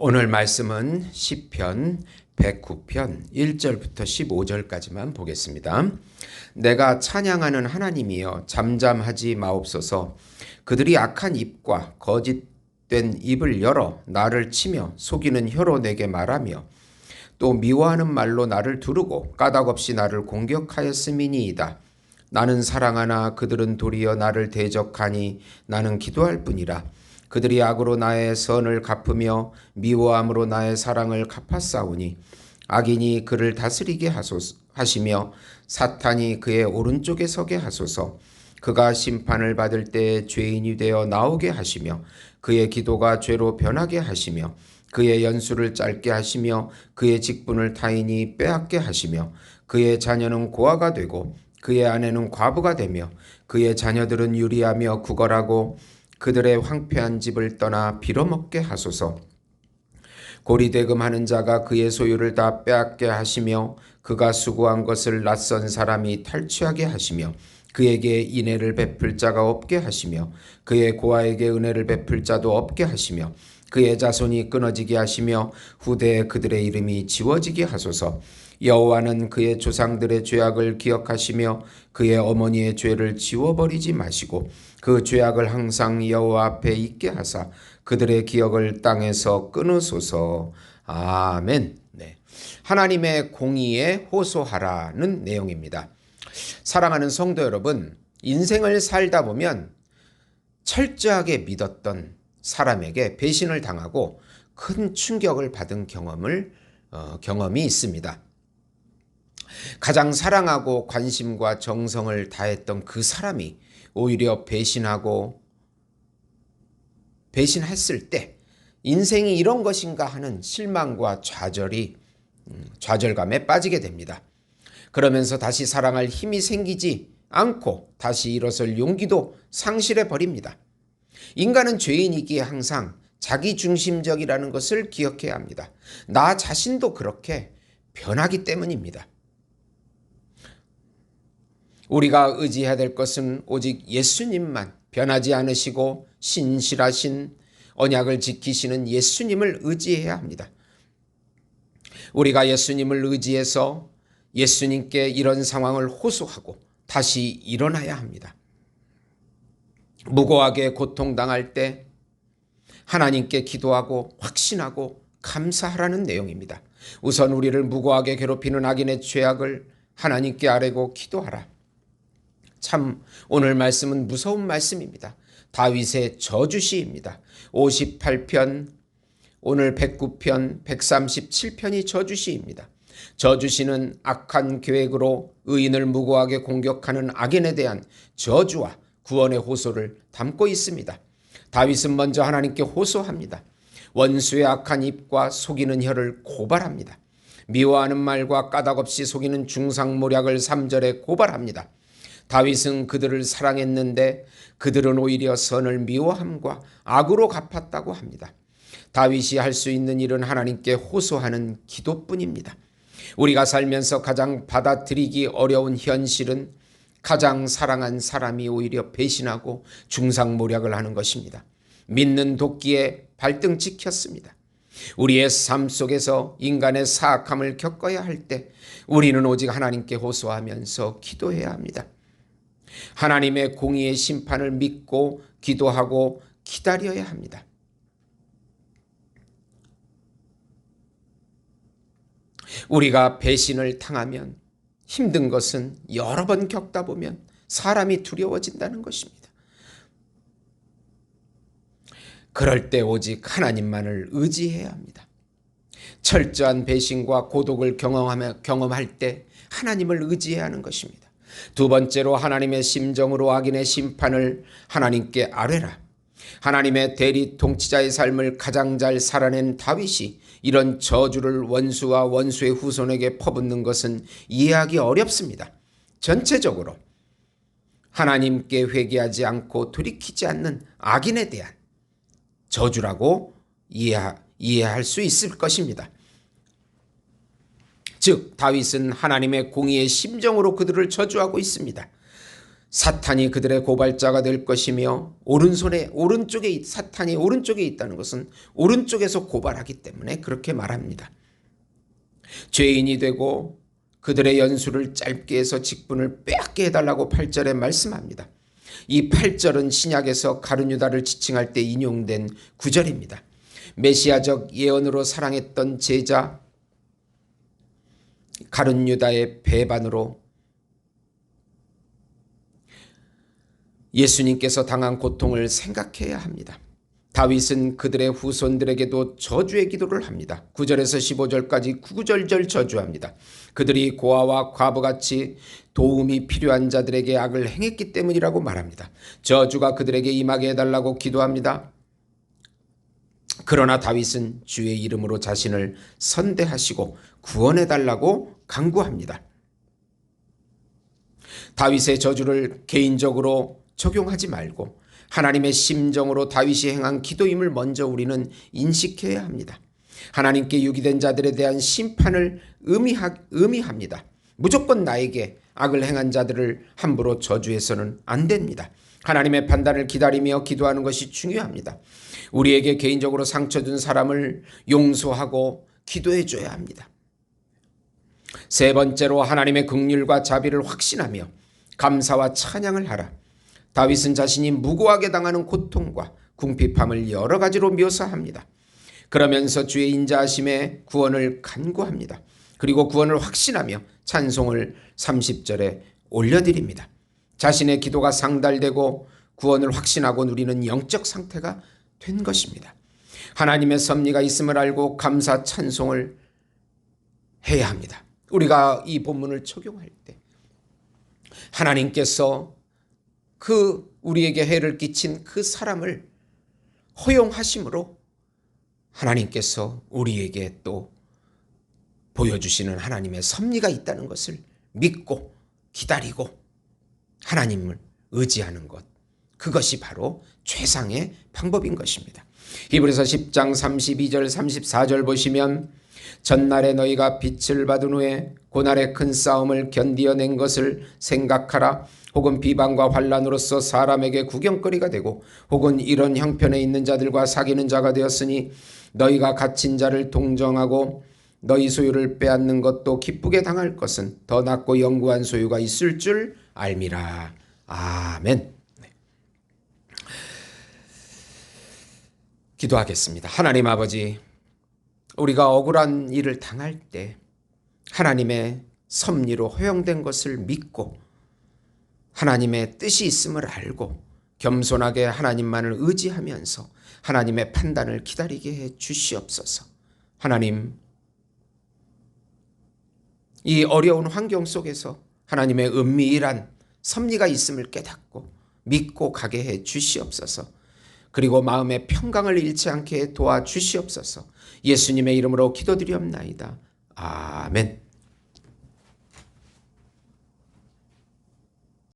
오늘 말씀은 시편 109편 1절부터 15절까지만 보겠습니다. 내가 찬양하는 하나님이여 잠잠하지 마옵소서. 그들이 악한 입과 거짓된 입을 열어 나를 치며 속이는 혀로 내게 말하며 또 미워하는 말로 나를 두르고 까닭없이 나를 공격하였음이니이다. 나는 사랑하나 그들은 도리어 나를 대적하니 나는 기도할 뿐이라. 그들이 악으로 나의 선을 갚으며 미워함으로 나의 사랑을 갚았사오니 악인이 그를 다스리게 하시며 사탄이 그의 오른쪽에 서게 하소서. 그가 심판을 받을 때에 죄인이 되어 나오게 하시며 그의 기도가 죄로 변하게 하시며 그의 연수를 짧게 하시며 그의 직분을 타인이 빼앗게 하시며 그의 자녀는 고아가 되고 그의 아내는 과부가 되며 그의 자녀들은 유리하며 구걸하고 그들의 황폐한 집을 떠나 빌어먹게 하소서. 고리대금하는 자가 그의 소유를 다 빼앗게 하시며 그가 수고한 것을 낯선 사람이 탈취하게 하시며 그에게 인애를 베풀 자가 없게 하시며 그의 고아에게 은혜를 베풀 자도 없게 하시며 그의 자손이 끊어지게 하시며 후대에 그들의 이름이 지워지게 하소서. 여호와는 그의 조상들의 죄악을 기억하시며 그의 어머니의 죄를 지워버리지 마시고 그 죄악을 항상 여호와 앞에 있게 하사 그들의 기억을 땅에서 끊으소서. 아멘. 네. 하나님의 공의에 호소하라는 내용입니다. 사랑하는 성도 여러분, 인생을 살다 보면 철저하게 믿었던 사람에게 배신을 당하고 큰 충격을 받은 경험이 있습니다. 가장 사랑하고 관심과 정성을 다했던 그 사람이 오히려 배신했을 때 인생이 이런 것인가 하는 실망과 좌절감에 빠지게 됩니다. 그러면서 다시 사랑할 힘이 생기지 않고 다시 일어설 용기도 상실해 버립니다. 인간은 죄인이기에 항상 자기중심적이라는 것을 기억해야 합니다. 나 자신도 그렇게 변하기 때문입니다. 우리가 의지해야 될 것은 오직 예수님만, 변하지 않으시고 신실하신 언약을 지키시는 예수님을 의지해야 합니다. 우리가 예수님을 의지해서 예수님께 이런 상황을 호소하고 다시 일어나야 합니다. 무고하게 고통당할 때 하나님께 기도하고 확신하고 감사하라는 내용입니다. 우선 우리를 무고하게 괴롭히는 악인의 죄악을 하나님께 아뢰고 기도하라. 참 오늘 말씀은 무서운 말씀입니다. 다윗의 저주시입니다. 58편, 오늘 109편, 137편이 저주시입니다. 저주시는 악한 계획으로 의인을 무고하게 공격하는 악인에 대한 저주와 구원의 호소를 담고 있습니다. 다윗은 먼저 하나님께 호소합니다. 원수의 악한 입과 속이는 혀를 고발합니다. 미워하는 말과 까닭없이 속이는 중상모략을 3절에 고발합니다. 다윗은 그들을 사랑했는데 그들은 오히려 선을 미워함과 악으로 갚았다고 합니다. 다윗이 할 수 있는 일은 하나님께 호소하는 기도뿐입니다. 우리가 살면서 가장 받아들이기 어려운 현실은 가장 사랑한 사람이 오히려 배신하고 중상모략을 하는 것입니다. 믿는 도끼에 발등 찍혔습니다. 우리의 삶 속에서 인간의 사악함을 겪어야 할 때 우리는 오직 하나님께 호소하면서 기도해야 합니다. 하나님의 공의의 심판을 믿고 기도하고 기다려야 합니다. 우리가 배신을 당하면 힘든 것은 여러 번 겪다 보면 사람이 두려워진다는 것입니다. 그럴 때 오직 하나님만을 의지해야 합니다. 철저한 배신과 고독을 경험할 때 하나님을 의지해야 하는 것입니다. 두 번째로 하나님의 심정으로 악인의 심판을 하나님께 아뢰라. 하나님의 대리 통치자의 삶을 가장 잘 살아낸 다윗이 이런 저주를 원수와 원수의 후손에게 퍼붓는 것은 이해하기 어렵습니다. 전체적으로 하나님께 회개하지 않고 돌이키지 않는 악인에 대한 저주라고 이해할 수 있을 것입니다. 즉 다윗은 하나님의 공의의 심정으로 그들을 저주하고 있습니다. 사탄이 그들의 고발자가 될 것이며 사탄이 오른쪽에 있다는 것은 오른쪽에서 고발하기 때문에 그렇게 말합니다. 죄인이 되고 그들의 연수를 짧게 해서 직분을 빼앗게 해달라고 8절에 말씀합니다. 이 8절은 신약에서 가룟 유다를 지칭할 때 인용된 구절입니다. 메시아적 예언으로 사랑했던 제자 가룟 유다의 배반으로 예수님께서 당한 고통을 생각해야 합니다. 다윗은 그들의 후손들에게도 저주의 기도를 합니다. 9절에서 15절까지 구구절절 저주합니다. 그들이 고아와 과부같이 도움이 필요한 자들에게 악을 행했기 때문이라고 말합니다. 저주가 그들에게 임하게 해달라고 기도합니다. 그러나 다윗은 주의 이름으로 자신을 선대하시고 구원해달라고 간구합니다. 다윗의 저주를 개인적으로 적용하지 말고 하나님의 심정으로 다윗이 행한 기도임을 먼저 우리는 인식해야 합니다. 하나님께 유기된 자들에 대한 심판을 의미합니다. 무조건 나에게 악을 행한 자들을 함부로 저주해서는 안 됩니다. 하나님의 판단을 기다리며 기도하는 것이 중요합니다. 우리에게 개인적으로 상처 준 사람을 용서하고 기도해 줘야 합니다. 세 번째로 하나님의 긍휼과 자비를 확신하며 감사와 찬양을 하라. 다윗은 자신이 무고하게 당하는 고통과 궁핍함을 여러 가지로 묘사합니다. 그러면서 주의 인자하심의 구원을 간구합니다. 그리고 구원을 확신하며 찬송을 30절에 올려드립니다. 자신의 기도가 상달되고 구원을 확신하고 누리는 영적 상태가 된 것입니다. 하나님의 섭리가 있음을 알고 감사 찬송을 해야 합니다. 우리가 이 본문을 적용할 때 하나님께서 우리에게 해를 끼친 그 사람을 허용하심으로 하나님께서 우리에게 또 보여주시는 하나님의 섭리가 있다는 것을 믿고 기다리고 하나님을 의지하는 것, 그것이 바로 최상의 방법인 것입니다. 히브리서 10장 32절 34절 보시면 전날에 너희가 빛을 받은 후에 고날의 큰 싸움을 견디어낸 것을 생각하라. 혹은 비방과 환난으로서 사람에게 구경거리가 되고 혹은 이런 형편에 있는 자들과 사귀는 자가 되었으니 너희가 갇힌 자를 동정하고 너희 소유를 빼앗는 것도 기쁘게 당할 것은 더 낫고 영구한 소유가 있을 줄 알미라. 아멘. 네. 기도하겠습니다. 하나님 아버지, 우리가 억울한 일을 당할 때 하나님의 섭리로 허용된 것을 믿고 하나님의 뜻이 있음을 알고 겸손하게 하나님만을 의지하면서 하나님의 판단을 기다리게 해 주시옵소서. 하나님, 이 어려운 환경 속에서 하나님의 은밀한 섭리가 있음을 깨닫고 믿고 가게 해 주시옵소서. 그리고 마음의 평강을 잃지 않게 도와주시옵소서. 예수님의 이름으로 기도드리옵나이다. 아멘.